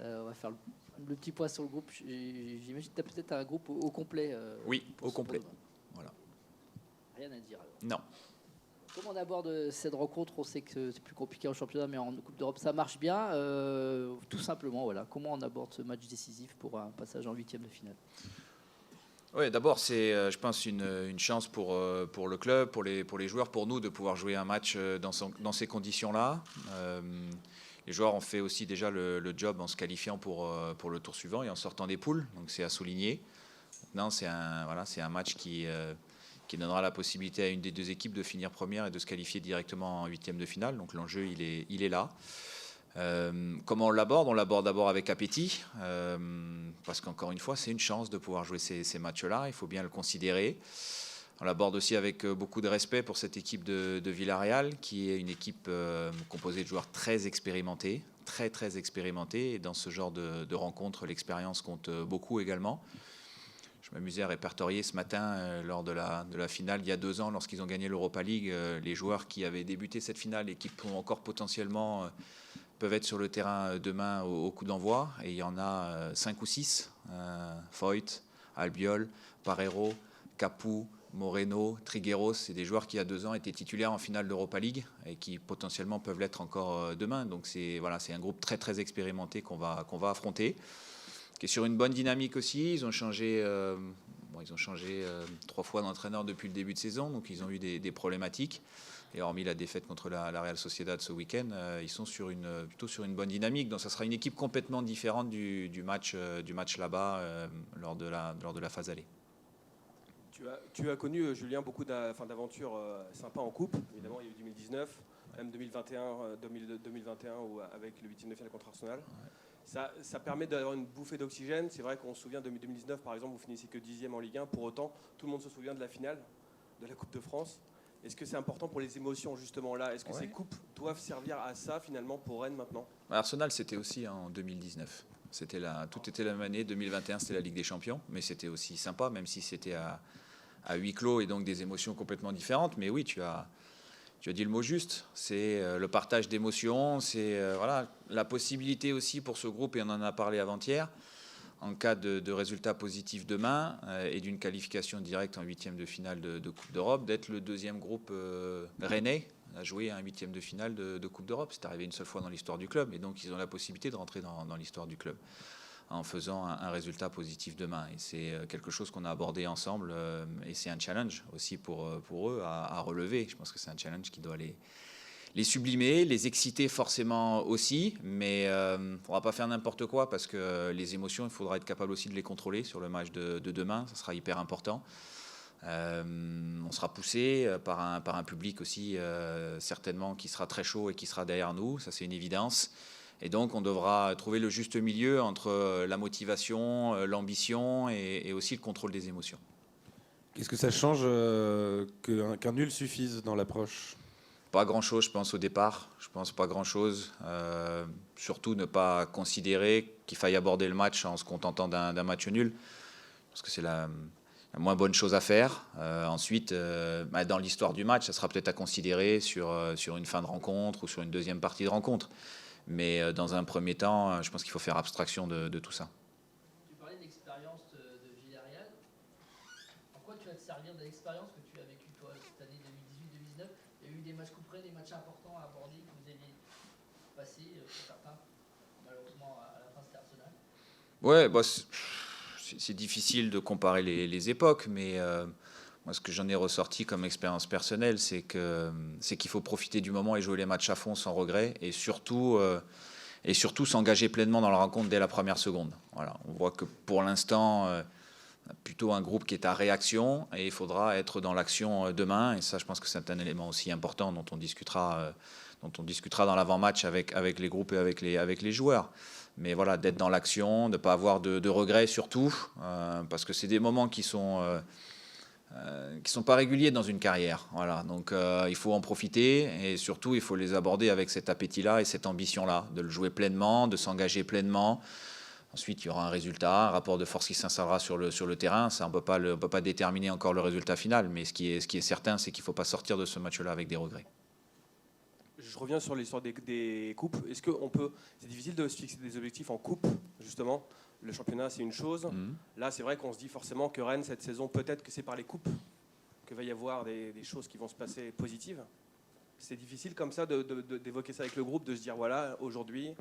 On va faire le petit point sur le groupe. J'imagine que tu as peut-être un groupe au complet. Oui, au complet. Voilà. Rien à dire alors. Non. Comment on aborde cette rencontre? On sait que c'est plus compliqué en championnat, mais en Coupe d'Europe, ça marche bien. Tout simplement, voilà. Comment on aborde ce match décisif pour un passage en huitième de finale? Oui, d'abord, c'est, je pense, une chance pour le club, pour les joueurs, pour nous, de pouvoir jouer un match dans ces conditions-là. Les joueurs ont fait aussi déjà le job en se qualifiant pour le tour suivant et en sortant des poules, donc c'est à souligner. Maintenant, c'est un match qui donnera la possibilité à une des deux équipes de finir première et de se qualifier directement en huitième de finale. Donc l'enjeu, il est là. Comment on l'aborde? On l'aborde d'abord avec appétit, parce qu'encore une fois, c'est une chance de pouvoir jouer ces matchs-là. Il faut bien le considérer. On l'aborde aussi avec beaucoup de respect pour cette équipe de Villarreal, qui est une équipe composée de joueurs très expérimentés, très expérimentés. Et dans ce genre de rencontres, l'expérience compte beaucoup également. Je m'amusais à répertorier ce matin, lors de la finale, il y a 2 ans, lorsqu'ils ont gagné l'Europa League, les joueurs qui avaient débuté cette finale et qui pourront encore potentiellement peuvent être sur le terrain demain au coup d'envoi. Et il y en a 5 ou 6. Foyt, Albiol, Parreiro, Capu, Moreno, Trigueros. C'est des joueurs qui, il y a 2 ans, étaient titulaires en finale d'Europa League et qui potentiellement peuvent l'être encore demain. Donc c'est un groupe très expérimenté qu'on va affronter, qui est sur une bonne dynamique aussi. Ils ont changé 3 fois d'entraîneur depuis le début de saison, donc ils ont eu des problématiques. Et hormis la défaite contre la Real Sociedad ce week-end, ils sont plutôt sur une bonne dynamique. Donc ça sera une équipe complètement différente du match là-bas lors de la phase aller. Tu as connu, Julien, beaucoup d'aventures sympas en coupe. Évidemment, il y a eu 2019, même 2021 ou avec le 8e de finale contre Arsenal. Ouais. Ça permet d'avoir une bouffée d'oxygène. C'est vrai qu'on se souvient de 2019, par exemple, vous finissez que 10e en Ligue 1. Pour autant, tout le monde se souvient de la finale de la Coupe de France. Est-ce que c'est important pour les émotions, justement, là? Est-ce que ces coupes doivent servir à ça, finalement, pour Rennes, maintenant? Arsenal, c'était aussi en 2019. Tout était la même année. 2021, c'était la Ligue des Champions. Mais c'était aussi sympa, même si c'était à huis clos et donc des émotions complètement différentes. Mais oui, tu as dit le mot juste. C'est le partage d'émotions. C'est la possibilité aussi pour ce groupe, et on en a parlé avant-hier, en cas de résultat positif demain et d'une qualification directe en huitième de finale de Coupe d'Europe, d'être le deuxième groupe rennais à jouer un huitième de finale de Coupe d'Europe. C'est arrivé une seule fois dans l'histoire du club, et donc ils ont la possibilité de rentrer dans l'histoire du club en faisant un résultat positif demain. Et c'est quelque chose qu'on a abordé ensemble, et c'est un challenge aussi pour eux à relever. Je pense que c'est un challenge qui doit les sublimer, les exciter forcément aussi, mais il ne faudra pas faire n'importe quoi, parce que les émotions, il faudra être capable aussi de les contrôler sur le match de demain. Ça sera hyper important. On sera poussé par un public aussi certainement qui sera très chaud et qui sera derrière nous, ça c'est une évidence. Et donc on devra trouver le juste milieu entre la motivation, l'ambition et aussi le contrôle des émotions. Qu'est-ce que ça change qu'un nul suffise dans l'approche? Pas grand-chose, je pense, au départ. Je pense pas grand-chose. Surtout ne pas considérer qu'il faille aborder le match en se contentant d'un match nul, parce que c'est la moins bonne chose à faire. Ensuite, dans l'histoire du match, ça sera peut-être à considérer sur une fin de rencontre ou sur une deuxième partie de rencontre. Mais dans un premier temps, je pense qu'il faut faire abstraction de tout ça. Tu parlais de l'expérience de Villarreal. En quoi tu vas te servir de l'expérience que tu as vécue toi cette année 2018-2019? Il y a eu des matchs couperés, des matchs importants à aborder que vous aviez passés pour certains. Malheureusement, à la fin, c'était Arsenal. Ouais, c'est difficile de comparer les époques, mais moi, ce que j'en ai ressorti comme expérience personnelle, c'est qu'il faut profiter du moment et jouer les matchs à fond sans regret, et surtout s'engager pleinement dans la rencontre dès la première seconde. Voilà. On voit que pour l'instant, plutôt un groupe qui est à réaction, et il faudra être dans l'action demain. Et ça, je pense que c'est un élément aussi important dont on discutera dans l'avant-match avec les groupes et avec les joueurs. Mais voilà, d'être dans l'action, de ne pas avoir de regrets surtout, parce que c'est des moments qui sont pas réguliers dans une carrière. Voilà, donc il faut en profiter, et surtout il faut les aborder avec cet appétit-là et cette ambition-là, de le jouer pleinement, de s'engager pleinement. Ensuite, il y aura un résultat, un rapport de force qui s'installera sur le terrain. Ça, on peut pas déterminer encore le résultat final, mais ce qui est certain, c'est qu'il ne faut pas sortir de ce match-là avec des regrets. Je reviens sur l'histoire des coupes. Est-ce que c'est difficile de se fixer des objectifs en coupe, justement. Le championnat, c'est une chose. Là, c'est vrai qu'on se dit forcément que Rennes, cette saison, peut-être que c'est par les coupes qu'il va y avoir des choses qui vont se passer positives. C'est difficile comme ça d'évoquer ça avec le groupe, de se dire, voilà, aujourd'hui,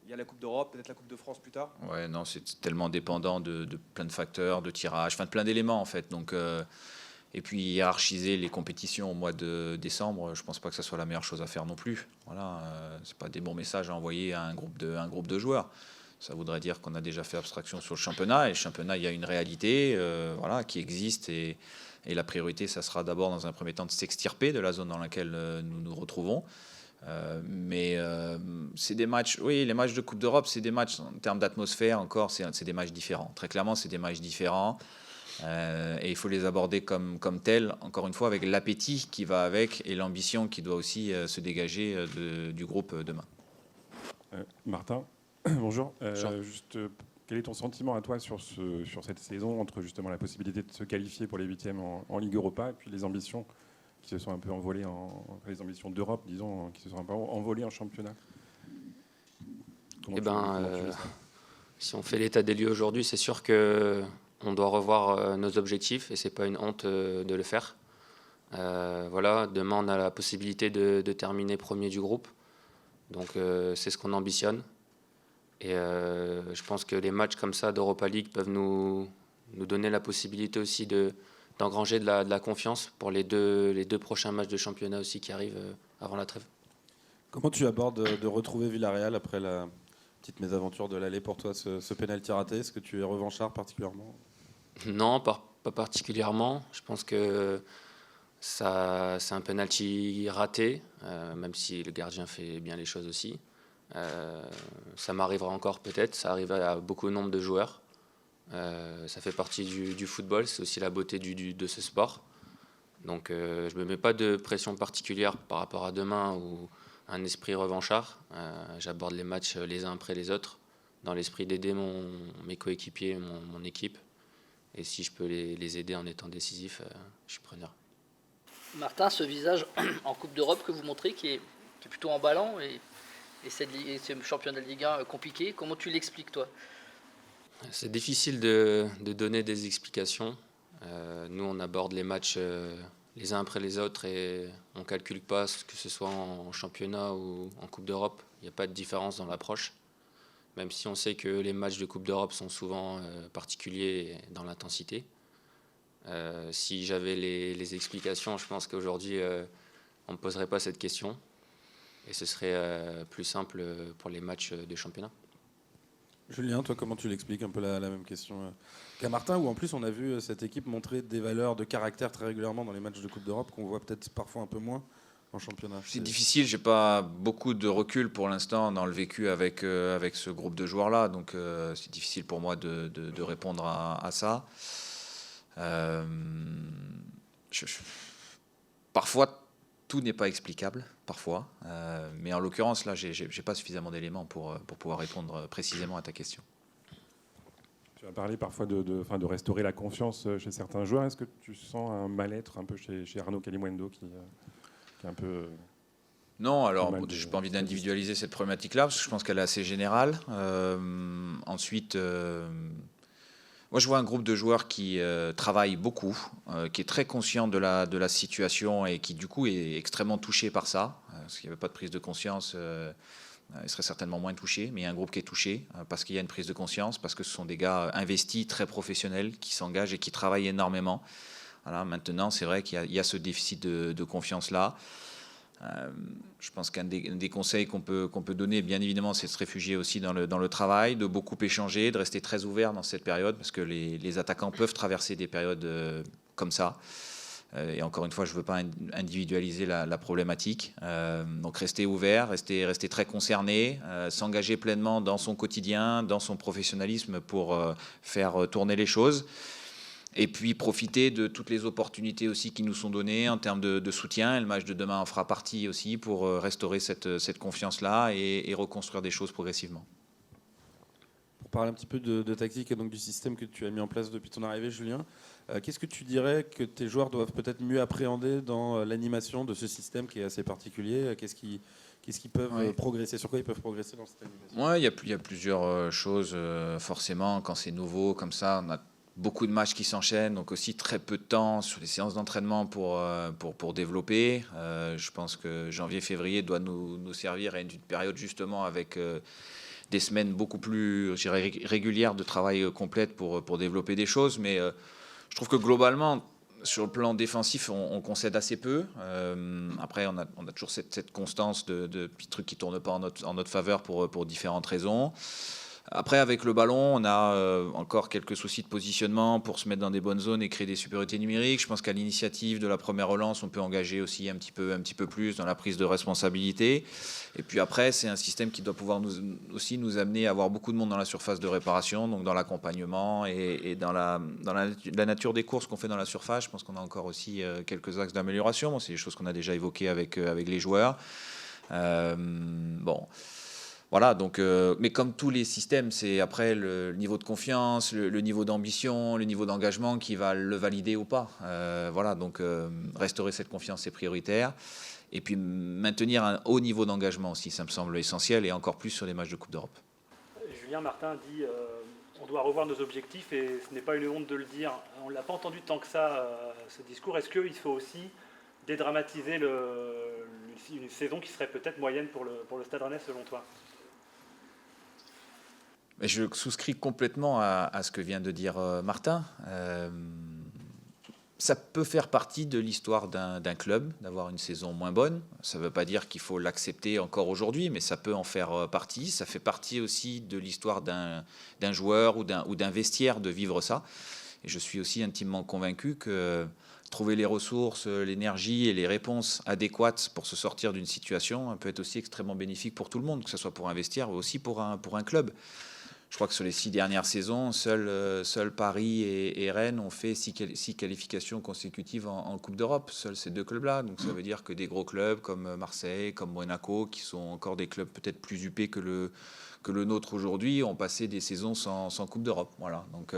il y a la Coupe d'Europe, peut-être la Coupe de France plus tard. Ouais, non, c'est tellement dépendant de plein de facteurs, de tirage, enfin de plein d'éléments en fait. Donc, et puis hiérarchiser les compétitions au mois de décembre, je pense pas que ça soit la meilleure chose à faire non plus. Voilà, c'est pas des bons messages à envoyer à un groupe de joueurs. Ça voudrait dire qu'on a déjà fait abstraction sur le championnat. Et le championnat, il y a une réalité voilà, qui existe. Et la priorité, ça sera d'abord, dans un premier temps, de s'extirper de la zone dans laquelle nous nous retrouvons. Mais c'est des matchs, oui, les matchs de Coupe d'Europe, c'est des matchs, en termes d'atmosphère encore, c'est des matchs différents. Très clairement, c'est des matchs différents. Et il faut les aborder comme tels, encore une fois, avec l'appétit qui va avec et l'ambition qui doit aussi se dégager du groupe demain. Martin, bonjour. Juste, quel est ton sentiment à toi sur cette saison, entre justement la possibilité de se qualifier pour les huitièmes en Ligue Europa et puis les ambitions qui se sont un peu envolées, les ambitions d'Europe, disons, qui se sont un peu envolées en championnat? Si on fait l'état des lieux aujourd'hui, c'est sûr qu'on doit revoir nos objectifs et c'est pas une honte de le faire. Voilà, demain on a la possibilité de terminer premier du groupe, donc c'est ce qu'on ambitionne. Et je pense que les matchs comme ça d'Europa League peuvent nous donner la possibilité aussi d'engranger de la confiance pour les deux prochains matchs de championnat aussi qui arrivent avant la trêve. Comment tu abordes de retrouver Villarreal après la petite mésaventure de l'aller pour toi, ce pénalty raté? Est-ce que tu es revanchard particulièrement? Non, pas particulièrement. Je pense que c'est un penalty raté, même si le gardien fait bien les choses aussi. Ça m'arrivera encore peut-être, ça arrive à beaucoup de nombre de joueurs. Ça fait partie du football, c'est aussi la beauté de ce sport. Donc je ne me mets pas de pression particulière par rapport à demain ou un esprit revanchard. J'aborde les matchs les uns après les autres, dans l'esprit d'aider mes coéquipiers, mon équipe. Et si je peux les aider en étant décisif, je suis preneur. Martin, ce visage en Coupe d'Europe que vous montrez, qui est plutôt emballant, et ce championnat de Ligue 1 compliqué, comment tu l'expliques, toi? C'est difficile de donner des explications. Nous, on aborde les matchs les uns après les autres et on ne calcule pas, que ce soit en championnat ou en Coupe d'Europe. Il n'y a pas de différence dans l'approche. Même si on sait que les matchs de Coupe d'Europe sont souvent particuliers dans l'intensité. Si j'avais les explications, je pense qu'aujourd'hui, on ne me poserait pas cette question. Et ce serait plus simple pour les matchs de championnat. Julien, toi, comment tu l'expliques? Un peu la même question qu'à Martin, où en plus on a vu cette équipe montrer des valeurs de caractère très régulièrement dans les matchs de Coupe d'Europe qu'on voit peut-être parfois un peu moins en championnat. C'est difficile, j'ai pas beaucoup de recul pour l'instant dans le vécu avec ce groupe de joueurs-là, donc c'est difficile pour moi de répondre à ça. Parfois, tout n'est pas explicable, parfois, mais en l'occurrence, là, j'ai pas suffisamment d'éléments pour pouvoir répondre précisément à ta question. Tu as parlé parfois de restaurer la confiance chez certains joueurs. Est-ce que tu sens un mal-être un peu chez Arnaud Kalimuendo qui est un peu... Non, alors je n'ai pas envie d'individualiser cette problématique-là, parce que je pense qu'elle est assez générale. Ensuite, moi je vois un groupe de joueurs qui travaille beaucoup, qui est très conscient de la situation et qui du coup est extrêmement touché par ça. Parce qu'il n'y avait pas de prise de conscience, il serait certainement moins touché, mais il y a un groupe qui est touché parce qu'il y a une prise de conscience, parce que ce sont des gars investis, très professionnels, qui s'engagent et qui travaillent énormément. Voilà, maintenant, c'est vrai qu'il y a ce déficit de confiance-là. Je pense qu'un des conseils qu'on peut donner, bien évidemment, c'est de se réfugier aussi dans le travail, de beaucoup échanger, de rester très ouvert dans cette période, parce que les attaquants peuvent traverser des périodes comme ça. Et encore une fois, je ne veux pas individualiser la problématique. Donc rester ouvert, rester très concerné, s'engager pleinement dans son quotidien, dans son professionnalisme pour faire tourner les choses. Et puis profiter de toutes les opportunités aussi qui nous sont données en termes de soutien. Et le match de demain en fera partie aussi pour restaurer cette confiance-là et reconstruire des choses progressivement. Pour parler un petit peu de tactique et donc du système que tu as mis en place depuis ton arrivée, Julien, Qu'est-ce que tu dirais que tes joueurs doivent peut-être mieux appréhender dans l'animation de ce système qui est assez particulier? Qu'est-ce qu'ils peuvent progresser? Sur quoi ils peuvent progresser dans cette animation? Ouais, il y a plusieurs choses. Forcément, quand c'est nouveau comme ça, on a beaucoup de matchs qui s'enchaînent, donc aussi très peu de temps sur les séances d'entraînement pour développer. Je pense que janvier-février doit nous servir à une période justement avec des semaines beaucoup plus, je dirais, régulières de travail complète pour développer des choses. Mais je trouve que globalement, sur le plan défensif, on concède assez peu. Après, on a toujours cette constance de petits trucs qui ne tournent pas en notre faveur pour différentes raisons. Après, avec le ballon, on a encore quelques soucis de positionnement pour se mettre dans des bonnes zones et créer des supériorités numériques. Je pense qu'à l'initiative de la première relance, on peut engager aussi un petit peu plus dans la prise de responsabilité. Et puis après, c'est un système qui doit pouvoir nous amener à avoir beaucoup de monde dans la surface de réparation, donc dans l'accompagnement et dans la nature des courses qu'on fait dans la surface. Je pense qu'on a encore aussi quelques axes d'amélioration. Bon, c'est des choses qu'on a déjà évoquées avec les joueurs. Bon. Voilà, donc, mais comme tous les systèmes, c'est après le niveau de confiance, le niveau d'ambition, le niveau d'engagement qui va le valider ou pas. Voilà, donc restaurer cette confiance, c'est prioritaire. Et puis maintenir un haut niveau d'engagement aussi, ça me semble essentiel, et encore plus sur les matchs de Coupe d'Europe. Julien Martin dit on doit revoir nos objectifs, et ce n'est pas une honte de le dire. On ne l'a pas entendu tant que ça, ce discours. Est-ce qu'il faut aussi dédramatiser une saison qui serait peut-être moyenne pour le Stade Rennais, selon toi? Je souscris complètement à ce que vient de dire Martin. Ça peut faire partie de l'histoire d'un club, d'avoir une saison moins bonne. Ça ne veut pas dire qu'il faut l'accepter encore aujourd'hui, mais ça peut en faire partie. Ça fait partie aussi de l'histoire d'un joueur ou d'un vestiaire de vivre ça. Et je suis aussi intimement convaincu que trouver les ressources, l'énergie et les réponses adéquates pour se sortir d'une situation peut être aussi extrêmement bénéfique pour tout le monde, que ce soit pour un vestiaire ou aussi pour un club. Je crois que sur les 6 dernières saisons, seuls Paris et Rennes ont fait 6 qualifications consécutives en Coupe d'Europe. Seuls ces 2 clubs-là. Donc ça veut dire que des gros clubs comme Marseille, comme Monaco, qui sont encore des clubs peut-être plus huppés que le nôtre aujourd'hui, ont passé des saisons sans Coupe d'Europe. Voilà. Donc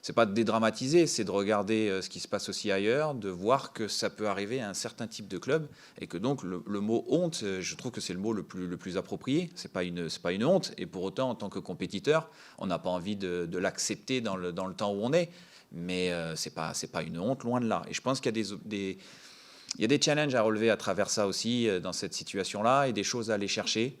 c'est pas de dédramatiser, c'est de regarder ce qui se passe aussi ailleurs, de voir que ça peut arriver à un certain type de club, et que donc le mot honte, je trouve que c'est le mot le plus approprié. C'est pas une honte, et pour autant, en tant que compétiteur, on n'a pas envie de l'accepter dans le temps où on est, mais c'est pas une honte, loin de là. Et je pense qu'il y a des challenges à relever à travers ça aussi, dans cette situation-là, et des choses à aller chercher.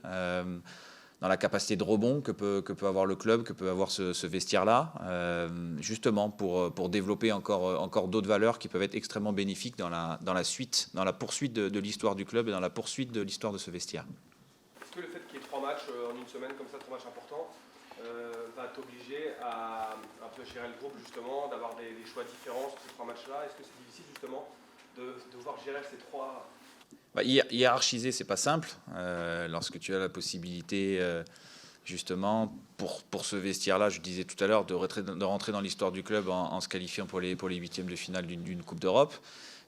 Dans la capacité de rebond que peut avoir le club, que peut avoir ce vestiaire-là, justement pour développer encore d'autres valeurs qui peuvent être extrêmement bénéfiques dans la poursuite de l'histoire du club et dans la poursuite de l'histoire de ce vestiaire. Est-ce que le fait qu'il y ait 3 matchs en une semaine, comme ça, 3 matchs importants, va t'obliger à un peu gérer le groupe, justement, d'avoir des choix différents sur ces 3 matchs-là? Est-ce que c'est difficile, justement, de devoir gérer ces 3... Hiérarchiser, c'est pas simple. Lorsque tu as la possibilité, justement, pour ce vestiaire-là, je disais tout à l'heure, de rentrer dans l'histoire du club en se qualifiant pour les 8e de finale d'une Coupe d'Europe.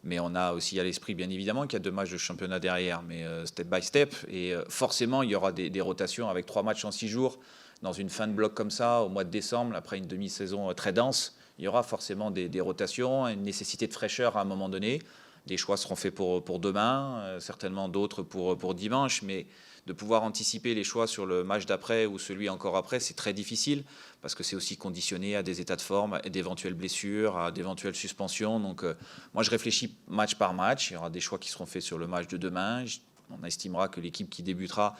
Mais on a aussi à l'esprit, bien évidemment, qu'il y a 2 matchs de championnat derrière, mais step by step. Et forcément, il y aura des rotations avec 3 matchs en 6 jours. Dans une fin de bloc comme ça, au mois de décembre, après une demi-saison très dense, il y aura forcément des rotations, une nécessité de fraîcheur à un moment donné. Des choix seront faits pour demain, certainement d'autres pour dimanche, mais de pouvoir anticiper les choix sur le match d'après ou celui encore après, c'est très difficile, parce que c'est aussi conditionné à des états de forme, à d'éventuelles blessures, à d'éventuelles suspensions. Donc moi, je réfléchis match par match. Il y aura des choix qui seront faits sur le match de demain. On estimera que l'équipe qui débutera,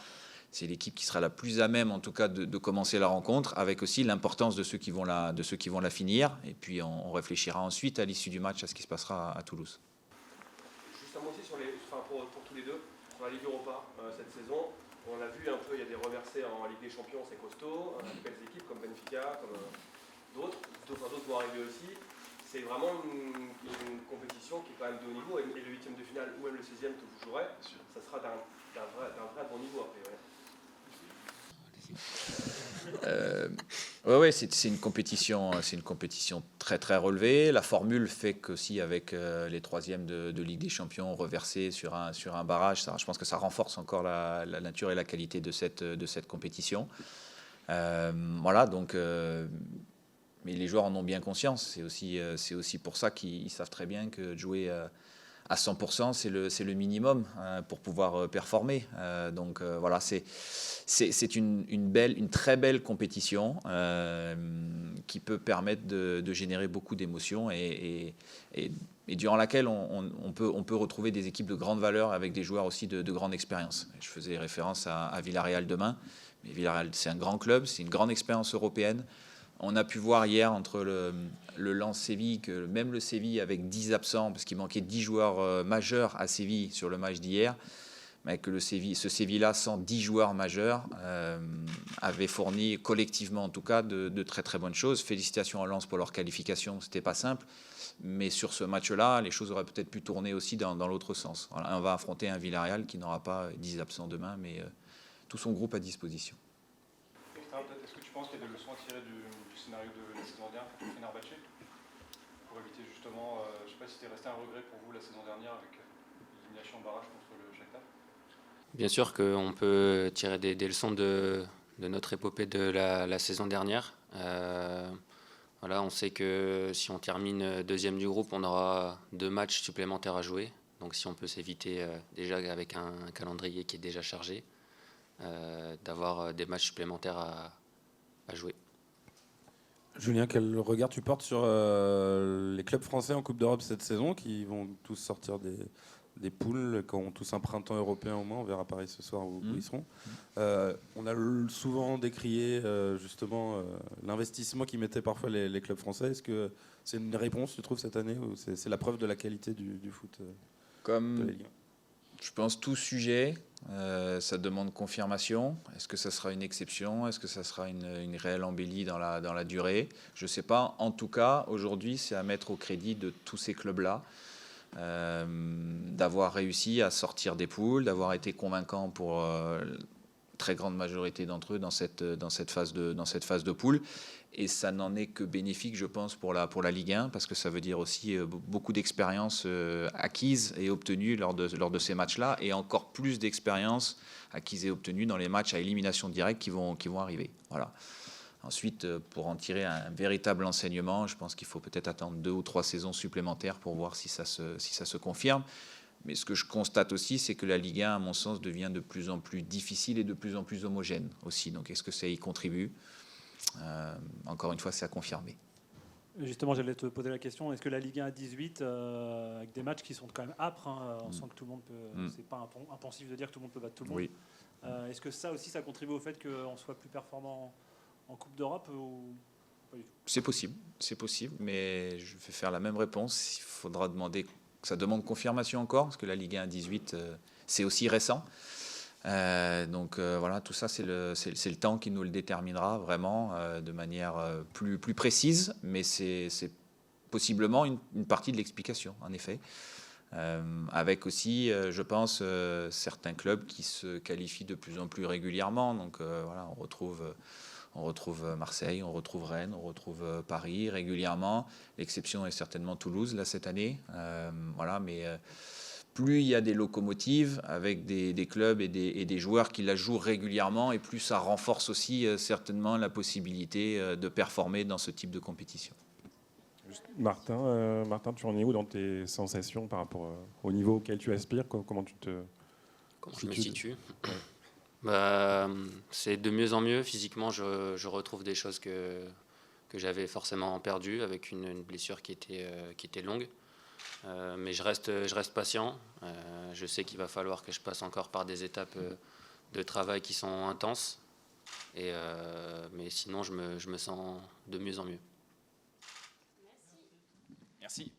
c'est l'équipe qui sera la plus à même, en tout cas, de commencer la rencontre, avec aussi l'importance de ceux qui vont la finir. Et puis on réfléchira ensuite à l'issue du match à ce qui se passera à Toulouse. Aussi pour tous les deux, sur la Ligue Europa cette saison, on a vu un peu, il y a des reversés en Ligue des Champions, c'est costaud, des belles équipes comme Benfica, comme d'autres vont arriver aussi. C'est vraiment une compétition qui est quand même de haut niveau, et le 8e de finale ou même le 16e que vous jouerez, ça sera d'un vrai bon niveau après. Ouais, c'est une compétition très très relevée. La formule fait qu'aussi avec les 3e de Ligue des Champions reversés sur un barrage, je pense que ça renforce encore la nature et la qualité de cette compétition. Voilà, donc mais les joueurs en ont bien conscience. C'est aussi pour ça qu'ils savent très bien que jouer à 100%, c'est le minimum pour pouvoir performer. Donc voilà, c'est une très belle compétition qui peut permettre de générer beaucoup d'émotions et durant laquelle on peut retrouver des équipes de grande valeur avec des joueurs aussi de grande expérience. Je faisais référence à Villarreal demain, mais Villarreal, c'est un grand club, c'est une grande expérience européenne. On a pu voir hier entre le Lens Séville que même le Séville avec 10 absents, parce qu'il manquait 10 joueurs majeurs à Séville sur le match d'hier, mais que ce Séville-là, sans 10 joueurs majeurs, avait fourni collectivement en tout cas de très très bonnes choses. Félicitations à Lens pour leur qualification, c'était pas simple, mais sur ce match-là, les choses auraient peut-être pu tourner aussi dans l'autre sens. Voilà, on va affronter un Villarreal qui n'aura pas 10 absents demain, mais tout son groupe à disposition. Est-ce que tu penses qu'il y a des leçons à tirer du scénario de la saison dernière contre Fenerbahçe pour éviter justement, je ne sais pas si c'était resté un regret pour vous la saison dernière avec l'élimination en barrage contre le Shakhtar? Bien sûr qu'on peut tirer des leçons de notre épopée de la saison dernière. Voilà, on sait que si on termine deuxième du groupe, on aura 2 matchs supplémentaires à jouer. Donc si on peut s'éviter déjà avec un calendrier qui est déjà chargé, d'avoir des matchs supplémentaires à jouer. Julien, quel regard tu portes sur les clubs français en Coupe d'Europe cette saison qui vont tous sortir des poules, qui ont tous un printemps européen au moins? On verra Paris ce soir où ils seront. On a souvent décrié justement l'investissement qu'y mettaient parfois les clubs français. Est-ce que c'est une réponse, tu trouves, cette année, ou c'est la preuve de la qualité du foot de la Ligue 1? Je pense tout sujet, ça demande confirmation. Est-ce que ça sera une exception? Est-ce que ça sera une réelle embellie dans la durée? Je ne sais pas. En tout cas, aujourd'hui, c'est à mettre au crédit de tous ces clubs-là, d'avoir réussi à sortir des poules, d'avoir été convaincants pour très grande majorité d'entre eux dans cette phase de poule. Et ça n'en est que bénéfique, je pense, pour la Ligue 1, parce que ça veut dire aussi beaucoup d'expérience acquise et obtenue lors de ces matchs-là, et encore plus d'expérience acquise et obtenue dans les matchs à élimination directe qui vont arriver. Voilà. Ensuite, pour en tirer un véritable enseignement, je pense qu'il faut peut-être attendre 2 ou 3 saisons supplémentaires pour voir si ça se confirme. Mais ce que je constate aussi, c'est que la Ligue 1, à mon sens, devient de plus en plus difficile et de plus en plus homogène aussi. Donc, est-ce que ça y contribue? Encore une fois, c'est à confirmer. Justement, j'allais te poser la question, est-ce que la Ligue 1 à 18, avec des matchs qui sont quand même âpres, on sent que tout le monde peut, c'est pas impensif de dire que tout le monde peut battre tout le monde. Oui. Est-ce que ça aussi, ça contribue au fait qu'on soit plus performant en Coupe d'Europe ou pas du tout? C'est possible, mais je vais faire la même réponse. Il faudra demander, ça demande confirmation encore, parce que la Ligue 1 à 18, c'est aussi récent. Donc voilà, tout ça, c'est le temps qui nous le déterminera vraiment de manière plus précise, mais c'est possiblement une partie de l'explication, en effet. Avec aussi, je pense, certains clubs qui se qualifient de plus en plus régulièrement. Donc voilà, on retrouve Marseille, on retrouve Rennes, on retrouve Paris régulièrement. L'exception est certainement Toulouse, là, cette année. Voilà, mais plus il y a des locomotives avec des clubs et des joueurs qui la jouent régulièrement, et plus ça renforce aussi certainement la possibilité de performer dans ce type de compétition. Martin, tu en es où dans tes sensations par rapport au niveau auquel tu aspires? Comment je me situe? C'est de mieux en mieux. Physiquement, je retrouve des choses que j'avais forcément perdues avec une blessure qui était longue. Mais je reste patient. Je sais qu'il va falloir que je passe encore par des étapes de travail qui sont intenses. Mais sinon, je me sens de mieux en mieux. Merci.